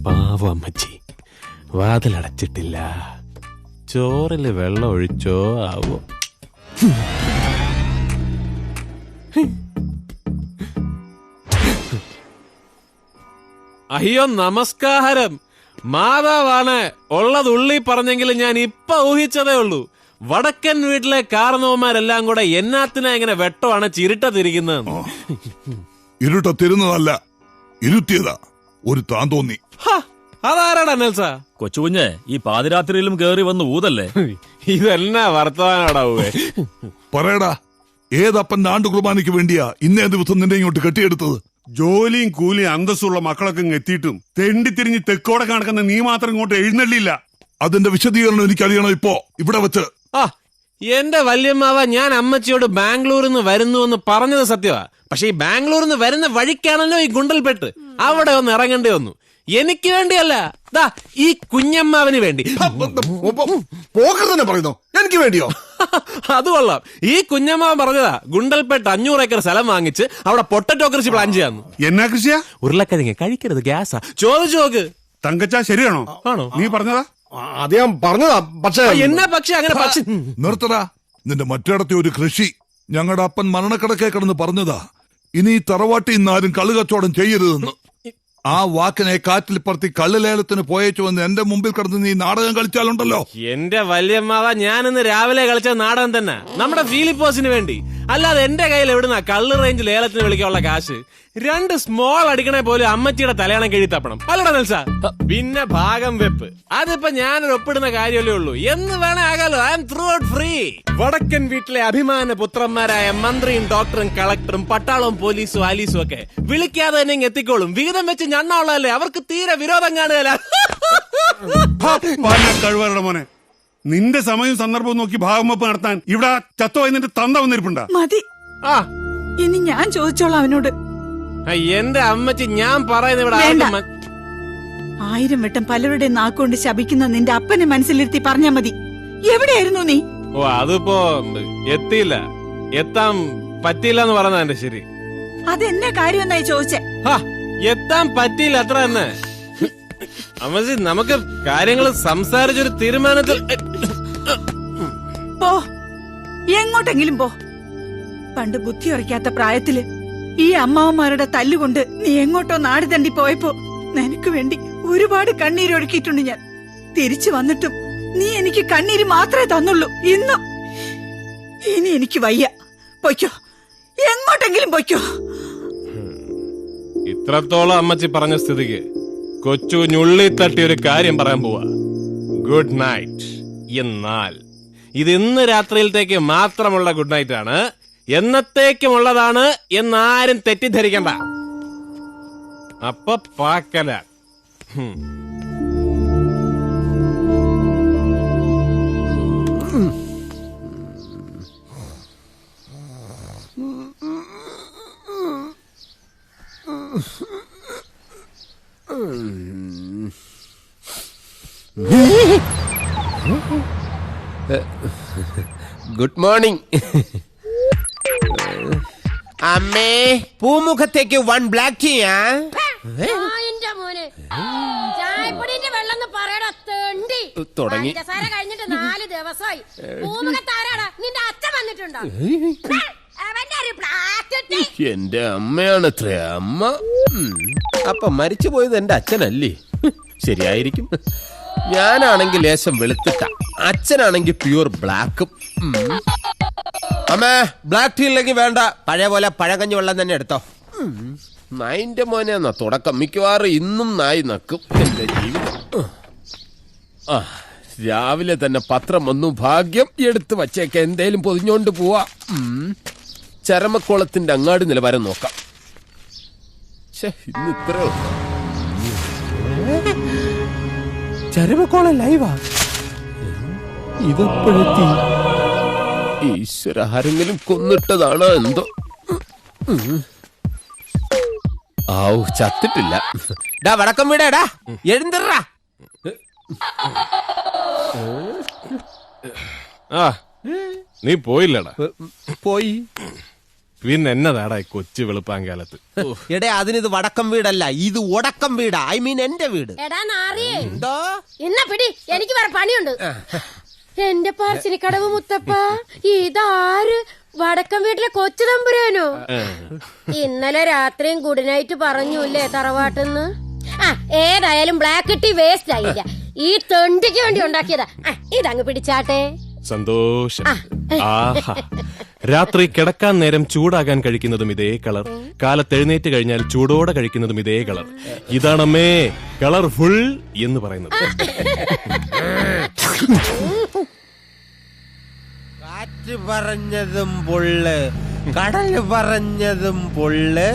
പാവം അമ്മച്ചി വാതിലടച്ചിട്ടില്ല. ചോറില് വെള്ളം ഒഴിച്ചോ ആവോ. അയ്യോ നമസ്കാരം. മാതാവാണ് ഉള്ളത് ഉള്ളി പറഞ്ഞെങ്കിലും ഞാൻ ഇപ്പൊ ഊഹിച്ചതേ ഉള്ളൂ. വടക്കൻ വീട്ടിലെ കാരണവന്മാരെല്ലാം കൂടെ എന്നാത്തിനാ ഇങ്ങനെ വെട്ടമാണ് ചിരുട്ടത്തിരിക്കുന്നത്. ഇരുട്ടത്തിരുന്നതല്ല, ഇരുത്തിയതാ. ഒരു താൻ തോന്നി. അതാരാടാ നെൽസ? കൊച്ചുകുഞ്ഞ് ഈ പാതിരാത്രിയിലും കേറി വന്ന് ഊതല്ലേ? ഇതെന്നാ വർത്തമാനാടാ ഊവേ? പറയടാ, ഏതപ്പന്റെ ആണ്ടു കുർബാനയ്ക്ക് വേണ്ടിയാ ഇന്നേ ദിവസം നിന്നെ ഇങ്ങോട്ട് കെട്ടിയെടുത്തത്? ജോലിയും കൂലിയും അന്തസ്സുള്ള മക്കളൊക്കെ എത്തിയിട്ടും തെണ്ടിത്തിരിഞ്ഞ് തെക്കോടെ കണക്കുന്ന നീ മാത്രം ഇങ്ങോട്ട് എഴുന്നള്ളില്ല. അതിന്റെ വിശദീകരണം എനിക്കറിയണം ഇപ്പോ ഇവിടെ വെച്ച്. എന്റെ വല്യമ്മാവ, ഞാൻ അമ്മച്ചിയോട് ബാംഗ്ലൂരിൽ നിന്ന് വരുന്നുവെന്ന് പറഞ്ഞത് സത്യമാ. പക്ഷെ ഈ ബാംഗ്ലൂരിൽ നിന്ന് വരുന്ന വഴിക്കാണല്ലോ ഈ ഗുണ്ടൽപെട്ട്. അവിടെ ഒന്ന് ഇറങ്ങേണ്ടി വന്നു. എനിക്ക് വേണ്ടിയല്ല, ഈ കുഞ്ഞമ്മാവിന് വേണ്ടി. പറയുന്നു എനിക്ക് വേണ്ടിയോ? അത് കൊള്ളാം. ഈ കുഞ്ഞമ്മാവൻ പറഞ്ഞതാ ഗുണ്ടൽപെട്ട് 500 ഏക്കർ സ്ഥലം വാങ്ങിച്ച് അവിടെ പൊട്ടറ്റോ കൃഷി പ്ലാൻ ചെയ്യാന്ന്. എന്നാ കൃഷിയാ? ഉരുളക്കിഴങ്ങ്. കഴിക്കരുത്, ഗ്യാസാ. ചോദിച്ചു നോക്ക്. തങ്കച്ചാ ശരിയാണോ? ആണോ? നീ പറഞ്ഞതാ? അത് ഞാൻ പറഞ്ഞതാ. പക്ഷേ എന്നാ പക്ഷെ അങ്ങനെ പക്ഷെ നിർത്തടാ. നിന്റെ മറ്റിടത്തെ ഒരു കൃഷി ഞങ്ങളുടെ അപ്പൻ മരണക്കിടക്കെ കിടന്ന് പറഞ്ഞതാ. ഇനി ഈ തറവാട്ടിൽ ഇന്നാരും കള്ളുകച്ചവടം ചെയ്യരുതെന്ന്. ആ വാക്കിനെ കാറ്റിൽ പറത്തി കള്ളുലേലത്തിന് പോയേച്ചു വന്ന് എന്റെ മുമ്പിൽ കിടന്ന് നീ നാടകം കളിച്ചാലുണ്ടല്ലോ. എന്റെ വല്യമ്മാവ, ഞാനിന്ന് രാവിലെ കളിച്ച നാടകം തന്നെ നമ്മുടെ ഫിലിപ്പോസിന് വേണ്ടി. അല്ലാതെ എന്റെ കയ്യിൽ എവിടുന്ന കള്ള് റേഞ്ച് ലേലത്തിന് വിളിക്കാനുള്ള കാശ്? 2 സ്മോൾ അടിക്കണേ പോലും അമ്മച്ചിയുടെ തലയാണം കിഴി തപ്പണം. അല്ലടാ നെൽസ? പിന്നെ ഭാഗം വെപ്പ് അതിപ്പോ ഞാനൊരു ഒപ്പിടുന്ന കാര്യമല്ലേ ഉള്ളൂ. എന്ന് വേണേ ആകാലോ. I am throughout free. വടക്കൻ വീട്ടിലെ അഭിമാന പുത്രന്മാരായ മന്ത്രിയും ഡോക്ടറും കളക്ടറും പട്ടാളവും പോലീസും ആലീസും ഒക്കെ വിളിക്കാതെ തന്നെ എത്തിക്കോളും. വിഹിതം വെച്ച് ഞണ്ണുള്ളതല്ലേ, അവർക്ക് തീരെ വിരോധം കാണുകയല്ല. കഴിവരുടെ മോനെ, നിന്റെ സമയവും സന്ദർഭവും നോക്കി ഭാഗം വെപ്പ് നടത്താൻ ഇവിടെ ചത്തോയി നിന്റെ തന്ത വന്നിരിപ്പുണ്ടാ? മതി. ഇനി ഞാൻ ചോദിച്ചോളാം അവനോട്. എന്റെ അമ്മച്ചി, ഞാൻ പറയുന്ന ഇവിടെ 1000 വട്ടം പലരുടെ നാക്കൊണ്ട് ശപിക്കുന്ന നിന്റെ അപ്പനെ മനസ്സിലിരുത്തി പറഞ്ഞാ മതി. എവിടെയായിരുന്നു നീ? അതിപ്പോ എത്തിയില്ല, എത്താൻ പറ്റിയില്ല എന്ന് പറഞ്ഞ എന്റെ ശരി. അതെന്നെ കാര്യമെന്നായി ചോദിച്ചേ? എത്താൻ പറ്റിയില്ല, അത്ര തന്നെ. അമ്മച്ചി, നമുക്ക് കാര്യങ്ങൾ സംസാരിച്ചൊരു തീരുമാനത്തിൽ പോ. എങ്ങോട്ടെങ്കിലും പോ. പണ്ട് ബുദ്ധി ഉറയ്ക്കാത്ത പ്രായത്തില് ഈ അമ്മാവന്മാരുടെ തല്ലുകൊണ്ട് നീ എങ്ങോട്ടോ നാട് തണ്ടി പോയപ്പോ നിനക്ക് വേണ്ടി ഒരുപാട് കണ്ണീരൊഴുക്കിയിട്ടുണ്ട് ഞാൻ. തിരിച്ചു വന്നിട്ടും നീ എനിക്ക് കണ്ണീര് മാത്രമേ തന്നുള്ളൂ. ഇനി എനിക്ക് വയ്യ. പൊയ്ക്കോ, എങ്ങോട്ടെങ്കിലും പൊയ്ക്കോ. ഇത്രത്തോളം അമ്മച്ചി പറഞ്ഞ സ്ഥിതിക്ക് കൊച്ചു ഞുള്ളി തട്ടി ഒരു കാര്യം പറയാൻ പോവാ. Good night. എന്നാൽ ഇത് ഇന്ന് രാത്രിയിലത്തേക്ക് മാത്രമുള്ള ഗുഡ് നൈറ്റ് ആണ്, എന്നത്തേക്കുമുള്ളതാണ് എന്നാരും തെറ്റിദ്ധരിക്കണ്ട. അപ്പൊ പാക്കല. ഗുഡ് മോർണിംഗ് അമ്മേ. പൂമുഖത്തേക്ക് 1 ബ്ലാക്ക് ടീയാ? തുടങ്ങി കഴിഞ്ഞിട്ട് 4 ദിവസമായി. നിന്റെ അച്ഛൻ വന്നിട്ടുണ്ടോ? എന്റെ അമ്മയാണത്രേ അമ്മ. അപ്പൊ മരിച്ചു പോയത് എന്റെ അച്ഛനല്ലേ? ശരിയായിരിക്കും. ഞാനാണെങ്കിൽ ലേശം വെളുത്തിട്ട, അച്ഛനാണെങ്കിൽ പ്യൂർ ബ്ലാക്കും. അമ്മേ, ബ്ലാക്ക് ടീ ഇല്ലെങ്കിൽ വേണ്ട, പഴയ പോലെ പഴകഞ്ഞി വെള്ളം തന്നെ എടുത്തോ. നായിന്റെ മോനെ എന്നാ തുടക്കം. മിക്കവാറും ഇന്നും നായി നക്കും എന്റെ ജീവിതം. രാവിലെ തന്നെ പത്രം വന്നു. ഭാഗ്യം, എടുത്ത് വച്ചേക്ക, എന്തേലും പൊതിഞ്ഞോണ്ട് പോവാ. ചരമക്കോളത്തിന്റെ അങ്ങാടി നിലവാരം നോക്കാം. ഇന്ന് ഇത്രയോ. ചരമക്കോളം ലൈവാ? ഇതെപ്പോഴെത്തി? ഈശ്വര, ആരെങ്കിലും കൊന്നിട്ടതാണോ എന്തോ. ആവു, ചത്തിട്ടില്ല. ഡാ വടക്കം വീടാ, എഴുന്നേറാ. നീ പോയില്ലടാ? പോയി. പിന്നെ എന്നതാടാ ഈ കൊച്ചു വെളുപ്പാങ്കാലത്ത്. എടേ അതിനിത് വടക്കം വീടല്ല, ഇത് ഒടക്കം വീടാ. ഐ മീൻ എന്റെ വീട്. എടാ നാറിയേ, എന്തോ എന്നാ പിടി, എനിക്ക് വേറെ പണിയുണ്ട്. എന്റെ പറശ്ശിനിക്കടവ് മുത്തപ്പ, ഇതാര്? വടക്കം വീട്ടിലെ കൊച്ചു തമ്പുരാനോ? ഇന്നലെ രാത്രിയും ഗുഡ് നൈറ്റ് പറഞ്ഞൂല്ലേ തറവാട്ടെന്ന്? ഏതായാലും ബ്ലാക്ക് ടീ വേസ്റ്റ് ആയില്ല. ഈ തൊണ്ടിക്ക് വേണ്ടി ഉണ്ടാക്കിയതാ. ഇതങ്ങ് പിടിച്ചാട്ടെ. സന്തോഷം. ആഹാ, രാത്രി കിടക്കാൻ നേരം ചൂടാകാൻ കഴിക്കുന്നതും ഇതേ കളർ, കാലത്തെഴുന്നേറ്റ് കഴിഞ്ഞാൽ ചൂടോടെ കഴിക്കുന്നതും ഇതേ കളർ. ഇതാണമ്മേ കളർഫുൾ എന്ന് പറയുന്നത്. കാറ്റ് പറഞ്ഞതും പൊള്ള്, കടല് പറഞ്ഞതും പൊള്ള്,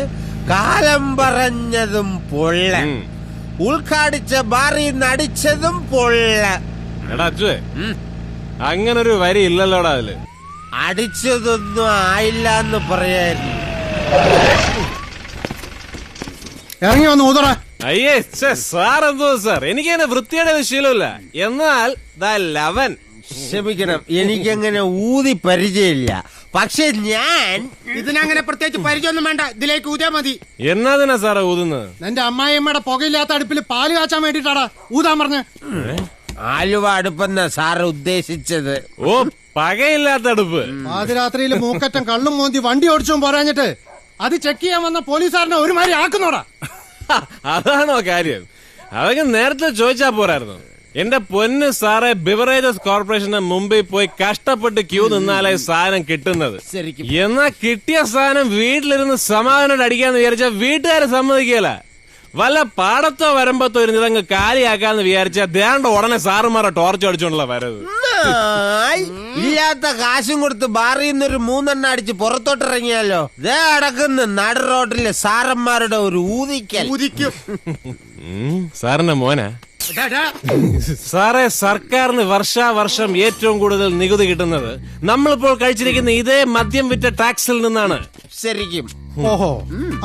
കാലം പറഞ്ഞതും പൊള്ള്, ഉൾക്കാടിച്ച ബാറി നടിച്ചതും പൊള്ള്. എടാ അച്ചുവേ, അങ്ങനൊരു വരി ഇല്ലല്ലോടാ അതില്. അടിച്ചതൊന്നും ആയില്ല എന്ന് പറയായിരുന്നു. ഇറങ്ങി വന്ന് ഊതറ. അയ്യേ സാർ എന്തോ സാർ, എനിക്ക് അങ്ങനെ വൃത്തിയുടെ ശീലമില്ല. എന്നാൽ ലവൻ ക്ഷമിക്കണം, എനിക്കങ്ങനെ ഊതി പരിചയമില്ല. പക്ഷെ ഞാൻ ഇതിനങ്ങനെ പ്രത്യേകിച്ച് പരിചയമൊന്നും വേണ്ട, ഇതിലേക്ക് ഊതാ മതി. എന്നതിനാ സാറേ ഊതുന്നത്? എന്റെ അമ്മായിയമ്മയുടെ പുകയില്ലാത്ത അടുപ്പിൽ പാല് കാച്ചാൻ വേണ്ടിട്ടാടാ ഊതാൻ പറഞ്ഞ്. ആലുവ അടുപ്പെന്ന സാറ് ഉദ്ദേശിച്ചത്. ഓ, പകയില്ലാത്ത അടുപ്പ്. പാതിരാത്രിയിൽ മൂക്കറ്റം കള്ളും മോന്തി വണ്ടി ഓടിച്ചും പോരാഞ്ഞിട്ട് അത് ചെക്ക് ചെയ്യാൻ വന്ന പോലീസുകാരനെ ഒരുമാതിരി ആക്കുന്നോടാ. അതാണോ കാര്യം? അതൊക്കെ നേരത്തെ ചോദിച്ചാ പോരായിരുന്നു. എന്റെ പൊന്ന് സാറേ, ബിവറേജസ് കോർപ്പറേഷന് മുമ്പിൽ പോയി കഷ്ടപ്പെട്ട് ക്യൂ നിന്നാലേ സാധനം കിട്ടുന്നത്. എന്നാ കിട്ടിയ സാധനം വീട്ടിലിരുന്ന് സമാധാനം അടിക്കാന്ന് വിചാരിച്ച വീട്ടുകാരെ സമ്മതിക്കല. വല്ല പാടത്തോ വരമ്പത്തോ ഇരുന്ന് ഇതങ്ങ് കാലിയാക്കാന്ന് വിചാരിച്ച ദേണ്ട ഉടനെ സാറുമാരെ ടോർച്ച് അടിച്ചോണ്ടുള്ള വരവ്. ഇല്ലാത്ത കാശും കൊടുത്ത് ബാറിൽ നിന്നൊരു 3 എണ്ണം അടിച്ച് പുറത്തോട്ടിറങ്ങിയാലോ. ദേ അടക്കുന്ന നട റോഡിലെ സാറന്മാരുടെ ഒരു ഊതിക്കും. സാറിന്റെ മോനാ? സാറേ, സർക്കാരിന് വർഷാവർഷം ഏറ്റവും കൂടുതൽ നികുതി കിട്ടുന്നത് നമ്മളിപ്പോൾ കഴിച്ചിരിക്കുന്ന ഇതേ മദ്യം വിറ്റ ടാക്സിൽ നിന്നാണ്. ശരിക്കും? ഓഹോ,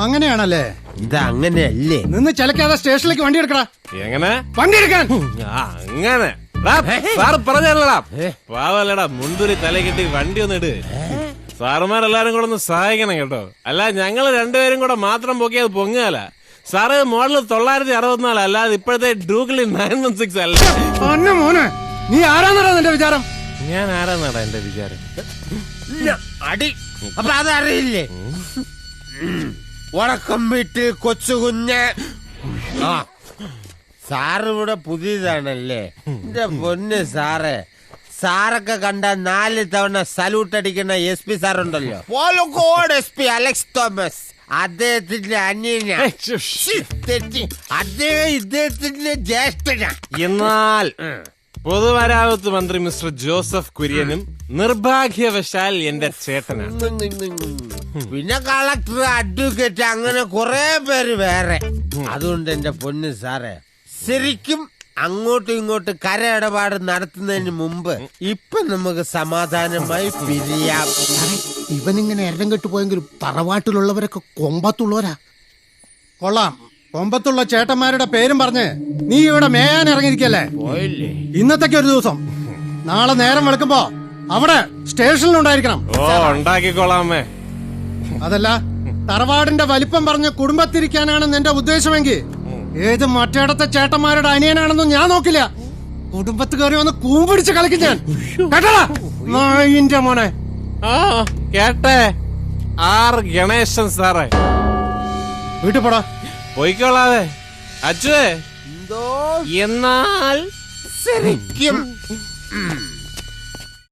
അങ്ങനെയാണല്ലേ? ഇതങ്ങനെയല്ലേ? നിന്ന് ചിലക്കാതെ സ്റ്റേഷനിലേക്ക് വണ്ടി എടുക്കടാ. എങ്ങനെ വണ്ടി എടുക്കാൻ? അങ്ങനെ സാറ് പറഞ്ഞല്ലടാ, പാവല്ലടാ, മുൻതുരി തലകെട്ടി വണ്ടി ഒന്ന് ഇട്. സാറുമാരെല്ലാരും കൂടെ ഒന്ന് സഹായിക്കണം കേട്ടോ. അല്ല, ഞങ്ങള് രണ്ടുപേരും കൂടെ മാത്രം പൊക്കിയത് പൊങ്ങുകയല്ല. സാറ് മോഡൽ 964 അല്ലാതെ ഇപ്പോഴത്തെ ഡ്യൂക്കിലി 916 അല്ല. മോനെ, നീ ആരാന്നടാ നിന്റെ വിചാരം? ഞാൻ ആരാന്നാടാ എന്റെ വിചാരം? അടി അപ്പൊ അതറിയില്ലേ? വടക്കം വീട്ടിൽ കൊച്ചുകുഞ്ഞ്. സാറ് ഇവിടെ പുതിയതാണല്ലേ? എന്റെ പൊന്ന് സാറേ, സാറൊക്കെ കണ്ട 4 തവണ സല്യൂട്ട് അടിക്കുന്ന SP സാറുണ്ടല്ലോ, പോലക്കോട് SP അലക്സ് തോമസ്, അദ്ദേഹത്തിന്റെ അന്യനാ. അദ്ദേഹം ഇദ്ദേഹത്തിന്റെ ജ്യേഷ്ഠനാ. എന്നാൽ പൊതുമരാമത്ത് മന്ത്രി മിസ്റ്റർ ജോസഫ് കുര്യനും നിർഭാഗ്യവശാൽ എന്റെ ചേട്ടനാണ്. പിന്നെ കളക്ടർ, അഡ്വക്കേറ്റ്, അങ്ങനെ കുറെ പേര് വേറെ. അതുകൊണ്ട് എന്റെ പൊന്ന് സാറേ, ശരിക്കും അങ്ങോട്ടും ഇങ്ങോട്ടും കര ഇടപാട് നടത്തുന്നതിന് മുമ്പ് ഇപ്പൊ നമുക്ക് സമാധാനമായി പിരിയാം. ഇവനിങ്ങനെ എരം കെട്ടുപോയെങ്കിലും തറവാട്ടിലുള്ളവരൊക്കെ കൊമ്പത്തുള്ളവരാ. കൊള്ളാം, കൊമ്പത്തുള്ള ചേട്ടന്മാരുടെ പേരും പറഞ്ഞ് നീ ഇവിടെ മേയാൻ ഇറങ്ങിയിരിക്കല്ലേ? ഇന്നത്തേക്ക് ഒരു ദിവസം, നാളെ നേരം വെളുക്കുമ്പോ അവിടെ സ്റ്റേഷനിലുണ്ടായിരിക്കണം. ഓ, ഉണ്ടാക്കിക്കോളാമേ. അതല്ല, തറവാടിന്റെ വലിപ്പം പറഞ്ഞ് കുടുംബത്തിരിക്കാനാണ് നിന്റെ ഉദ്ദേശമെങ്കിൽ ഏത് മറ്റേടത്തെ ചേട്ടന്മാരുടെ അനിയനാണെന്നും ഞാൻ നോക്കില്ല. കുടുംബത്ത് കയറി വന്ന് കൂമ്പിടിച്ച് കളിക്കും ഞാൻ. കേട്ടടാ നായിന്റെ മോനെ? കേട്ടെ. ഗണേശൻ സാറേ, വീട്ടിൽ പോടാ. പോയിക്കോളാതെ. അച്ചുവേ, എന്തോ എന്നാൽ ശരിക്കും